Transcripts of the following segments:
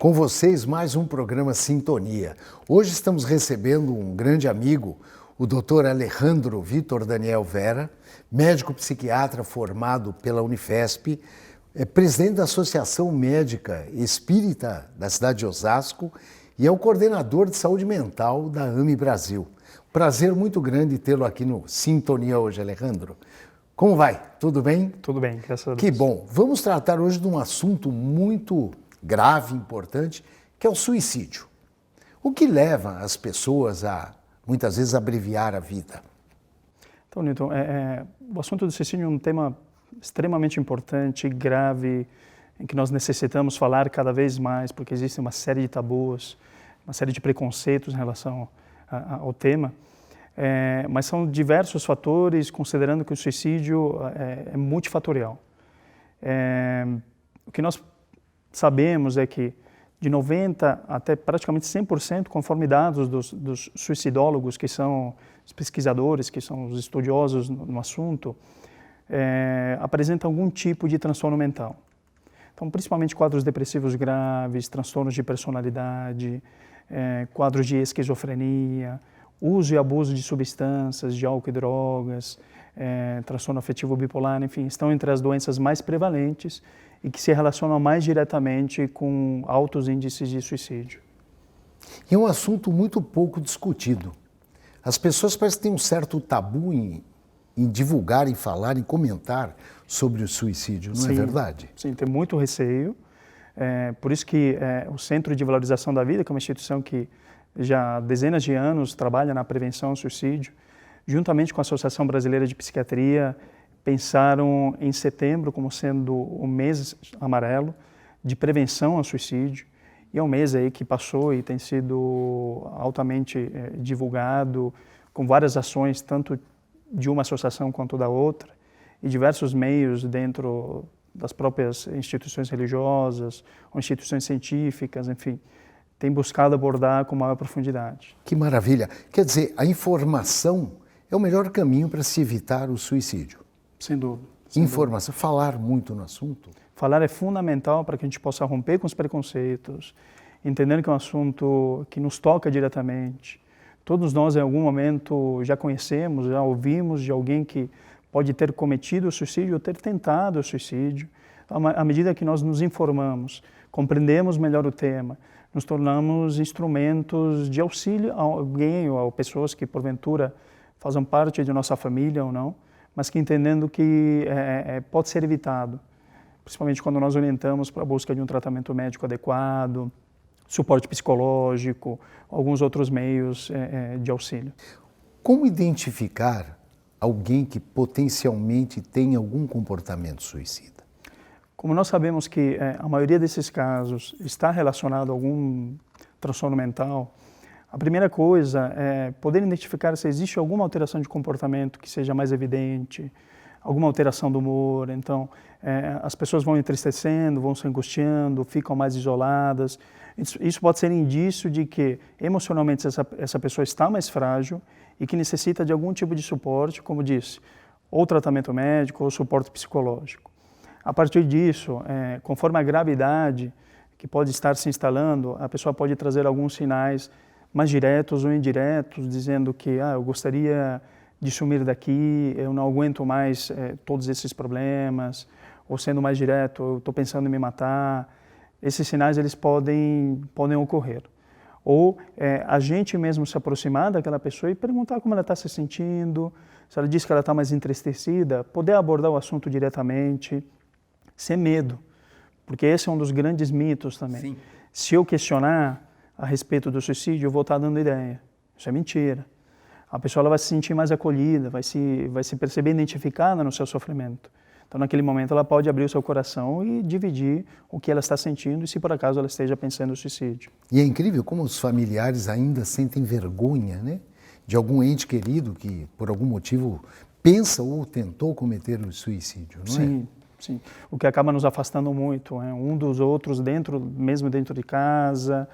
Com vocês, mais um programa Sintonia. Hoje estamos recebendo um grande amigo, o Dr. Alejandro Vitor Daniel Vera, médico psiquiatra formado pela Unifesp, é presidente da Associação Médica Espírita da cidade de Osasco e é o coordenador de saúde mental da AME Brasil. Prazer muito grande tê-lo aqui no Sintonia hoje, Alejandro. Como vai? Tudo bem? Tudo bem, graças a Deus. Que bom. Vamos tratar hoje de um assunto muito grave, importante, que é o suicídio. O que leva as pessoas a, muitas vezes, abreviar a vida? Então, Newton, o assunto do suicídio é um tema extremamente importante, grave, em que nós necessitamos falar cada vez mais, porque existe uma série de tabus, uma série de preconceitos em relação ao tema. Mas são diversos fatores, considerando que o suicídio é multifatorial. O que nós sabemos é que de 90% até praticamente 100%, conforme dados dos suicidólogos, que são os pesquisadores, que são os estudiosos no assunto, apresentam algum tipo de transtorno mental. Então, principalmente quadros depressivos graves, transtornos de personalidade, quadros de esquizofrenia, uso e abuso de substâncias, de álcool e drogas, transtorno afetivo bipolar, enfim, estão entre as doenças mais prevalentes e que se relacionam mais diretamente com altos índices de suicídio. E é um assunto muito pouco discutido. As pessoas parecem que têm um certo tabu em divulgar, em falar, em comentar sobre o suicídio, não é verdade? Sim, tem muito receio. Por isso que o Centro de Valorização da Vida, que é uma instituição que já há dezenas de anos trabalha na prevenção ao suicídio, juntamente com a Associação Brasileira de Psiquiatria, pensaram em setembro como sendo o mês amarelo de prevenção ao suicídio. E é um mês aí que passou e tem sido altamente divulgado, com várias ações, tanto de uma associação quanto da outra, e diversos meios dentro das próprias instituições religiosas, ou instituições científicas, enfim, tem buscado abordar com maior profundidade. Que maravilha! Quer dizer, a informação é o melhor caminho para se evitar o suicídio. Sem dúvida. Informação, falar muito no assunto. Falar é fundamental para que a gente possa romper com os preconceitos, entendendo que é um assunto que nos toca diretamente. Todos nós, em algum momento, já conhecemos, já ouvimos de alguém que pode ter cometido o suicídio ou ter tentado o suicídio. À medida que nós nos informamos, compreendemos melhor o tema, nos tornamos instrumentos de auxílio a alguém ou a pessoas que, porventura, fazem parte de nossa família ou não, mas que entendendo que pode ser evitado, principalmente quando nós orientamos para a busca de um tratamento médico adequado, suporte psicológico, alguns outros meios de auxílio. Como identificar alguém que potencialmente tem algum comportamento suicida? Como nós sabemos que a maioria desses casos está relacionado a algum transtorno mental, a primeira coisa é poder identificar se existe alguma alteração de comportamento que seja mais evidente, alguma alteração do humor. Então, as pessoas vão entristecendo, vão se angustiando, ficam mais isoladas. Isso pode ser indício de que, emocionalmente, essa pessoa está mais frágil e que necessita de algum tipo de suporte, como disse, ou tratamento médico ou suporte psicológico. A partir disso, conforme a gravidade que pode estar se instalando, a pessoa pode trazer alguns sinais mais diretos ou indiretos, dizendo que eu gostaria de sumir daqui, eu não aguento mais todos esses problemas, ou sendo mais direto, eu estou pensando em me matar. Esses sinais eles podem ocorrer. Ou a gente mesmo se aproximar daquela pessoa e perguntar como ela está se sentindo, se ela diz que ela está mais entristecida, poder abordar o assunto diretamente, sem medo, porque esse é um dos grandes mitos também. Sim. Se eu questionar a respeito do suicídio, eu vou estar dando ideia. Isso é mentira. A pessoa ela vai se sentir mais acolhida, vai se perceber identificada no seu sofrimento. Então, naquele momento, ela pode abrir o seu coração e dividir o que ela está sentindo e se por acaso ela esteja pensando no suicídio. E é incrível como os familiares ainda sentem vergonha, né, de algum ente querido que, por algum motivo, pensa ou tentou cometer o suicídio, não é? Sim. Sim, o que acaba nos afastando muito, um dos outros, mesmo dentro de casa.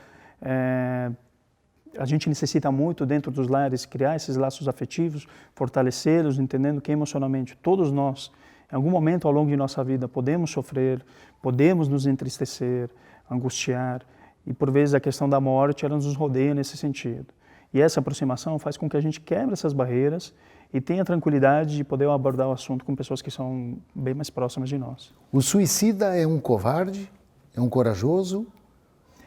A gente necessita muito, dentro dos lares, criar esses laços afetivos, fortalecê-los, entendendo que emocionalmente todos nós, em algum momento ao longo de nossa vida, podemos sofrer, podemos nos entristecer, angustiar, E por vezes a questão da morte, ela nos rodeia nesse sentido. E essa aproximação faz com que a gente quebre essas barreiras e tenha tranquilidade de poder abordar o assunto com pessoas que são bem mais próximas de nós. O suicida é um covarde? É um corajoso?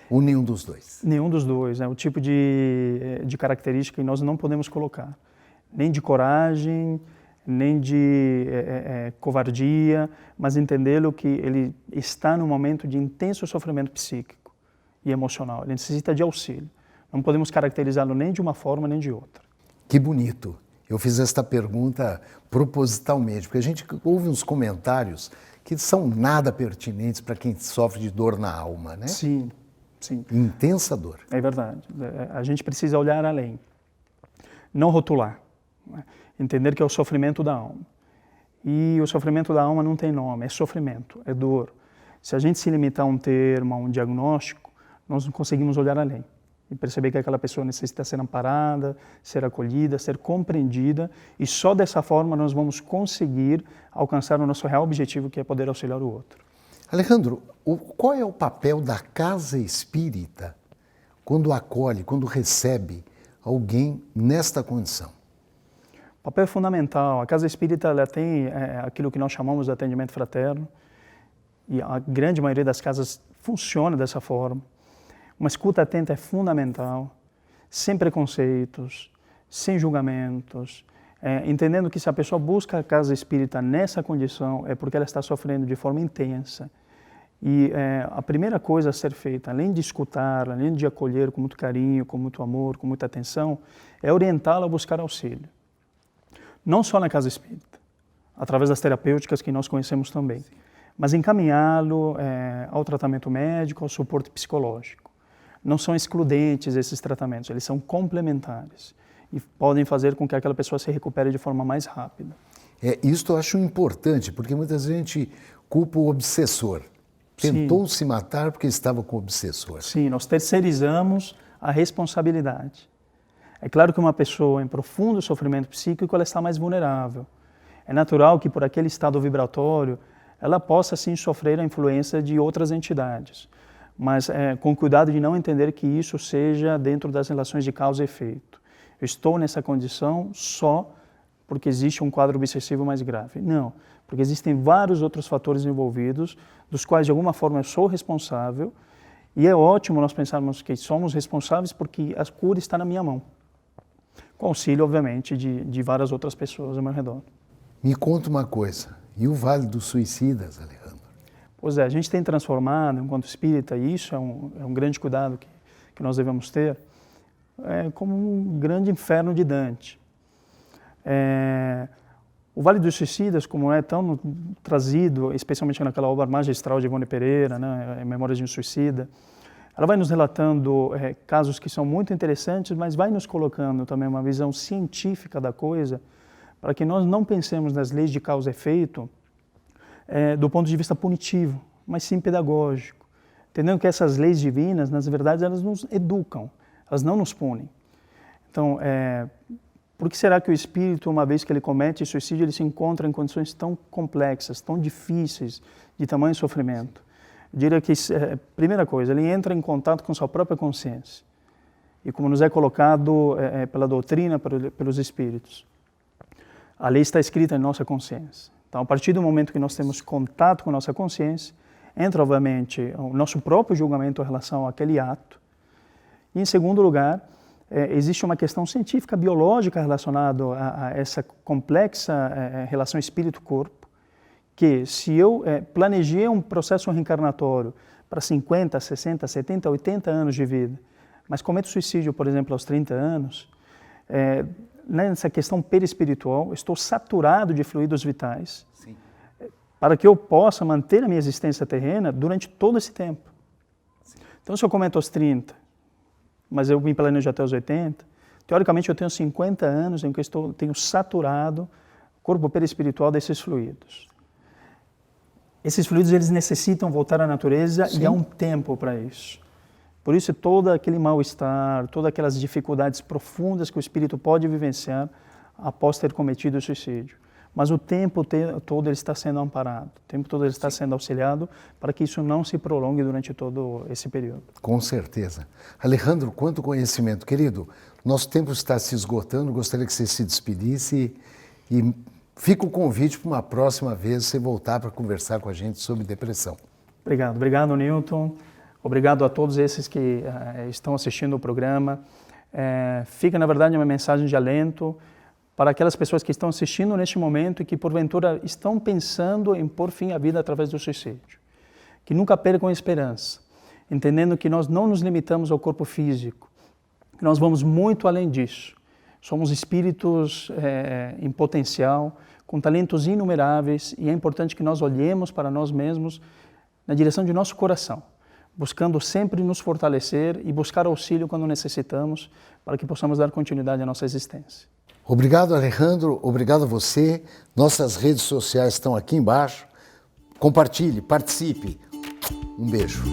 Ou nenhum dos dois? Nenhum dos dois. É o tipo de característica que nós não podemos colocar. Nem de coragem, nem de covardia, mas entendê-lo que ele está num momento de intenso sofrimento psíquico e emocional. Ele necessita de auxílio. Não podemos caracterizá-lo nem de uma forma nem de outra. Que bonito. Eu fiz esta pergunta propositalmente, porque a gente ouve uns comentários que são nada pertinentes para quem sofre de dor na alma, né? Sim, sim. Intensa dor. É verdade. A gente precisa olhar além. Não rotular. Entender que é o sofrimento da alma. E o sofrimento da alma não tem nome, é sofrimento, é dor. Se a gente se limitar a um termo, a um diagnóstico, nós não conseguimos olhar além. E perceber que aquela pessoa necessita ser amparada, ser acolhida, ser compreendida, e só dessa forma nós vamos conseguir alcançar o nosso real objetivo, que é poder auxiliar o outro. Alejandro, qual é o papel da casa espírita quando acolhe, quando recebe alguém nesta condição? O papel é fundamental. A casa espírita ela tem aquilo que nós chamamos de atendimento fraterno, e a grande maioria das casas funciona dessa forma. Uma escuta atenta é fundamental, sem preconceitos, sem julgamentos, entendendo que se a pessoa busca a casa espírita nessa condição é porque ela está sofrendo de forma intensa. E a primeira coisa a ser feita, além de escutar, além de acolher com muito carinho, com muito amor, com muita atenção, é orientá-la a buscar auxílio. Não só na casa espírita, através das terapêuticas que nós conhecemos também, mas encaminhá-lo ao tratamento médico, ao suporte psicológico. Não são excludentes esses tratamentos, eles são complementares e podem fazer com que aquela pessoa se recupere de forma mais rápida. Isto eu acho importante, porque muitas vezes a gente culpa o obsessor. Tentou se matar porque estava com o obsessor. Sim, nós terceirizamos a responsabilidade. É claro que uma pessoa em profundo sofrimento psíquico ela está mais vulnerável. É natural que por aquele estado vibratório ela possa sim sofrer a influência de outras entidades. Mas com cuidado de não entender que isso seja dentro das relações de causa e efeito. Eu estou nessa condição só porque existe um quadro obsessivo mais grave. Não, porque existem vários outros fatores envolvidos, dos quais de alguma forma eu sou responsável, e é ótimo nós pensarmos que somos responsáveis porque a cura está na minha mão. Com auxílio, obviamente, de várias outras pessoas ao meu redor. Me conta uma coisa, e o Vale dos Suicidas, Alejandro? Pois é, a gente tem transformado, enquanto espírita, e isso é um grande cuidado que nós devemos ter, como um grande inferno de Dante. O Vale dos Suicidas, como é tão trazido, especialmente naquela obra magistral de Ivone Pereira, né, Memórias de um Suicida, ela vai nos relatando casos que são muito interessantes, mas vai nos colocando também uma visão científica da coisa, para que nós não pensemos nas leis de causa e efeito do ponto de vista punitivo, mas sim pedagógico. Entendendo que essas leis divinas, nas verdades, elas nos educam, elas não nos punem. Então, por que será que o espírito, uma vez que ele comete suicídio, ele se encontra em condições tão complexas, tão difíceis, de tamanho sofrimento? Eu diria que, primeira coisa, ele entra em contato com sua própria consciência. E como nos é colocado pela doutrina, pelos espíritos, a lei está escrita em nossa consciência. Então, a partir do momento que nós temos contato com a nossa consciência, entra, obviamente, o nosso próprio julgamento em relação àquele ato. E, em segundo lugar, existe uma questão científica, biológica relacionada a essa complexa relação espírito-corpo, que se eu planejei um processo reencarnatório para 50, 60, 70, 80 anos de vida, mas cometo suicídio, por exemplo, aos 30 anos, nessa questão perispiritual, estou saturado de fluidos vitais, sim, para que eu possa manter a minha existência terrena durante todo esse tempo. Sim. Então, se eu cometo aos 30, mas eu me planejo até os 80, teoricamente eu tenho 50 anos em que eu tenho saturado o corpo perispiritual desses fluidos. Esses fluidos eles necessitam voltar à natureza, sim, e há um tempo para isso. Por isso, todo aquele mal-estar, todas aquelas dificuldades profundas que o espírito pode vivenciar após ter cometido o suicídio. mas o tempo todo ele está sendo amparado, o tempo todo ele está sendo auxiliado para que isso não se prolongue durante todo esse período. Com certeza. Alejandro, quanto conhecimento. Querido, nosso tempo está se esgotando, gostaria que você se despedisse e fica o convite para uma próxima vez você voltar para conversar com a gente sobre depressão. Obrigado, Newton. Obrigado a todos esses que estão assistindo o programa. Fica, na verdade, uma mensagem de alento para aquelas pessoas que estão assistindo neste momento e que, porventura, estão pensando em pôr fim à vida através do suicídio. Que nunca percam a esperança, entendendo que nós não nos limitamos ao corpo físico, que nós vamos muito além disso. Somos espíritos em potencial, com talentos inumeráveis, e é importante que nós olhemos para nós mesmos na direção de nosso coração, buscando sempre nos fortalecer e buscar auxílio quando necessitamos, para que possamos dar continuidade à nossa existência. Obrigado, Alejandro. Obrigado a você. Nossas redes sociais estão aqui embaixo. Compartilhe, participe. Um beijo.